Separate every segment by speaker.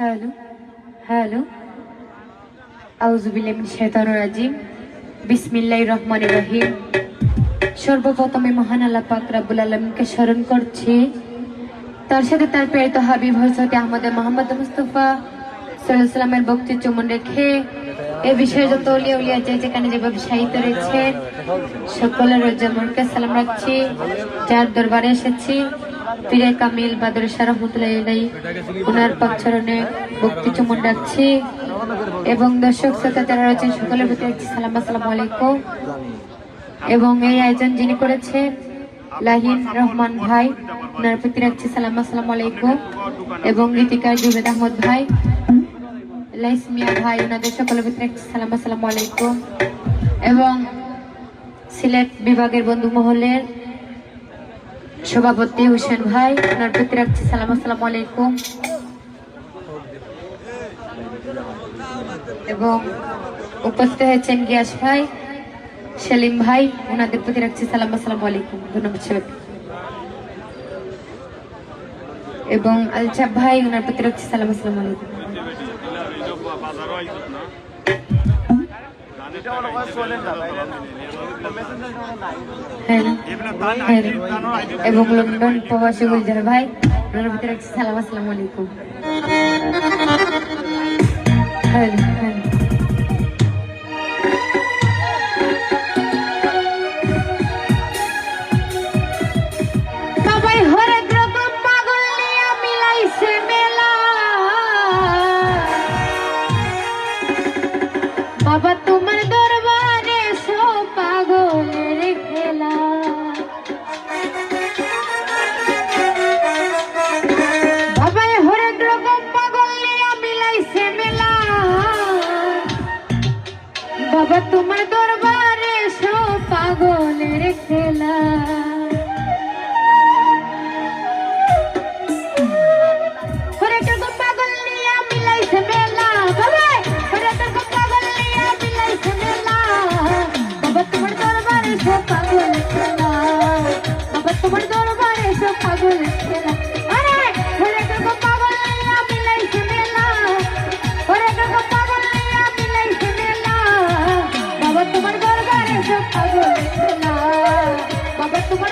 Speaker 1: Hello hello আউযুবিল্লাহি মিনাশ শাইতানির রাজিম বিসমিল্লাহির রহমানির রহিম। সর্বপ্রথমে মহান আল্লাহ পাক রব্বুল আলামিনকে স্মরণ করছি, তার সাথে তার প্রেরিত হাবিব হযরত আহমদ মুহাম্মদ মুস্তাফা সাল্লাল্লাহু আলাইহি ওয়াসাল্লামের ভক্তি চুম্বন রেখে এই বিষয়ে যত ওলিয়া উলিয়া যেখানে যেভাবে সাহিত্য রয়েছে সকলের রোজামরকে সালাম রাখছি। যার দরবারে এসেছি পীরে কামিল বাদর শাহ রহমাতুল্লাহি আলাইহি ওনার পাক চরণে ভক্তি চুম্বন রাখছি এবং দর্শক শ্রোতা যারা রয়েছেন সকলের প্রতি রাখছি সালাম, আসসালামু আলাইকুম। এবং এই আয়োজন যিনি করেছেন লাহিন রহমান ভাই, ওনার প্রতি রাখছি সালাম, আসসালামু আলাইকুম। এবং গীতিকার জুবেদ আহমদ ভাই, লাইসমিয়া ভাই, ওনাদের সকলের প্রতি রাখছি সালাম, আসসালামু আলাইকুম। এবং সিলেট বিভাগের বন্ধু মহলের সভাপতি হোসেন ভাই, ওনার প্রতি রাখছি সালাম, আসসালামু আলাইকুম। এবং উপস্থিত হয়েছেন গিয়াস ভাই, সেলিম ভাই, ওনাদের প্রতি রাখছি সালাম, আসসালামু আলাইকুম, ধন্যবাদ সবাইকে। এবং আলচাপ ভাই, ওনার প্রতি রাখছি সালাম, আসসালামু আলাইকুম। এবং লন্ডন প্রবাসী গুলজার ভাই, ওনার প্রতি রাখছি সালাম, আসসালামু আলাইকুম। বাবা তোমার দরবারে সব পাগলের খেলা, বাবাই হরেক রকম পাগল নিয়ে মিলাইছে মেলা। বাবা তোমার দরবারে সব পাগলের খেলা, হরেক রকম পাগল নিয়ে মিলাইছে মেলা। বাবাই হরেক রকম পাগল নিয়ে মিলাইছে মেলা। বাবা তোমার দরবারে সব পাগল খেলা, বাবা তোমার দরবারে সব পাগল খেলা। আরে হরেক রকম পাগল নিয়ে মিলাইছে মেলা, হরেক রকম পাগল নিয়ে মিলাইছে মেলা। বাবা তোমার দরবারে সব পাগল খেলা, বাবা তোমার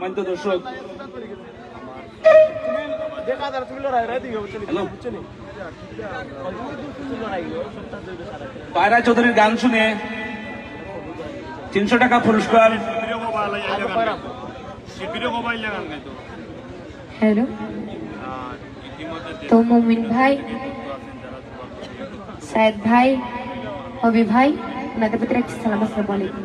Speaker 2: সম্মানিত দর্শক, পায়রা চৌধুরীর গান শুনে 300 টাকা পুরস্কার।
Speaker 1: হ্যালো, তো মুমিন ভাই, সায়েদ ভাই, হবি ভাই, ওনাদের প্রতি একটা সালাম আসসালামু আলাইকুম।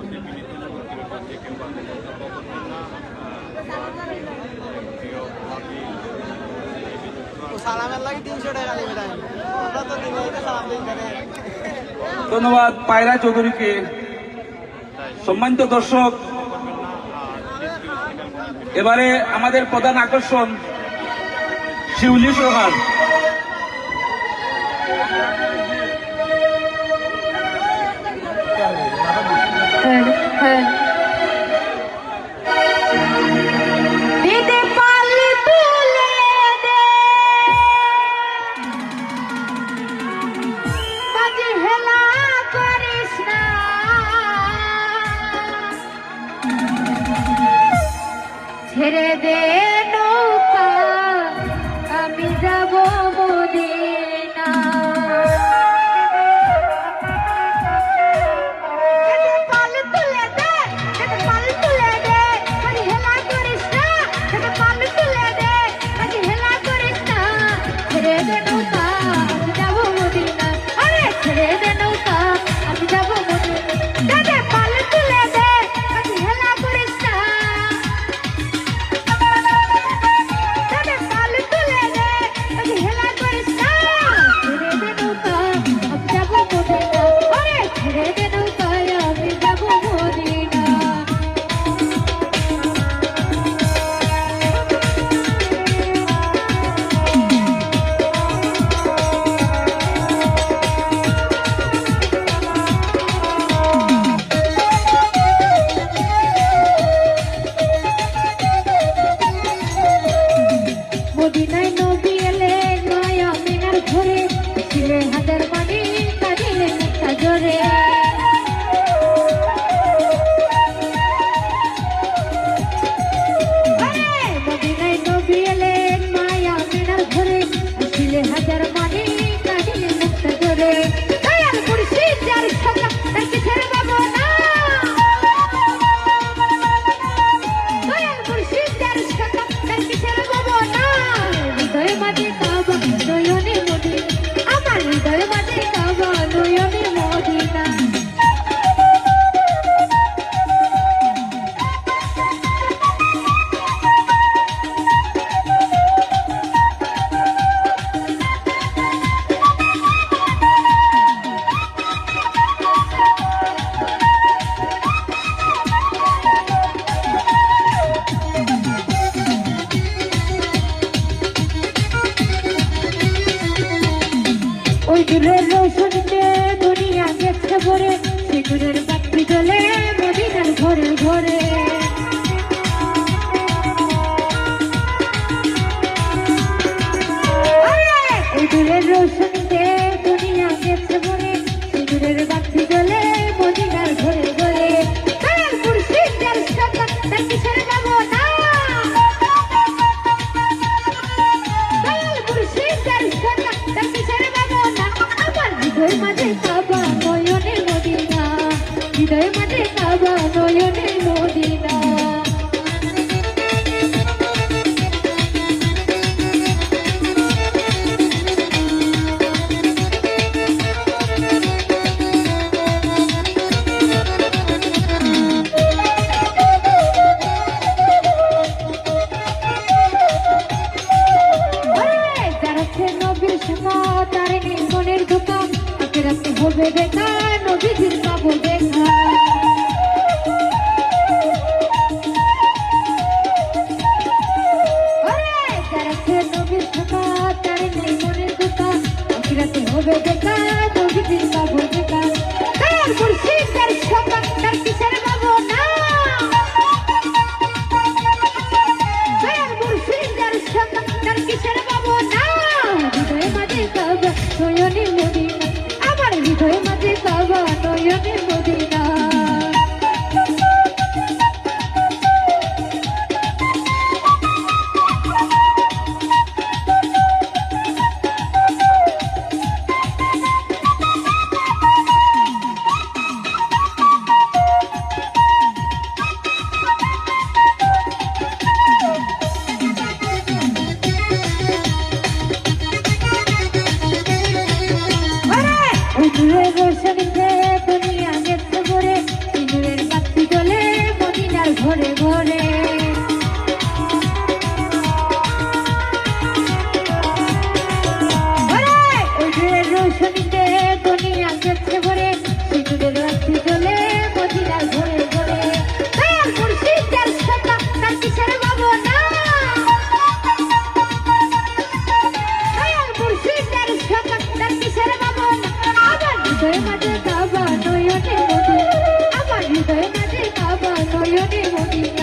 Speaker 2: ধন্যবাদ পায়রা চৌধুরীকে। সম্মানিত দর্শক, এবারে আমাদের প্রধান আকর্ষণ শিউলি সরকার।
Speaker 1: Hello, hello. ছেড়ে দে নৌকা, আমি যাব মদিনা। পাল তুলে দে, পাল তুলে দে, আরে হেলা করিস না, পাল তুলে দে, আরে হেলা করিস না। ছেড়ে দে নৌকা, আমি যাব মদিনা। আরে ছেড়ে দে নৌকা, আমি যাব মদিনা। পাল তুলে দে, আরে হেলা করিস না। ঘরে ঘরে। রোশনীতে দুনিয়া গেছে ভরে, সিঁদুরের রাত্রি জ্বলে মদিনার ঘরে ঘরে। দয়াল মুর্শিদ যার সত্তা তার কিসের ভাবনা, দয়াল মুর্শিদ যার সত্তা তার কিসের ভাবনা। আমার হৃদয় মাঝে কাবা নয়নে মদিনা, আমার হৃদয় মাঝে কাবা নয়নে মদিনা।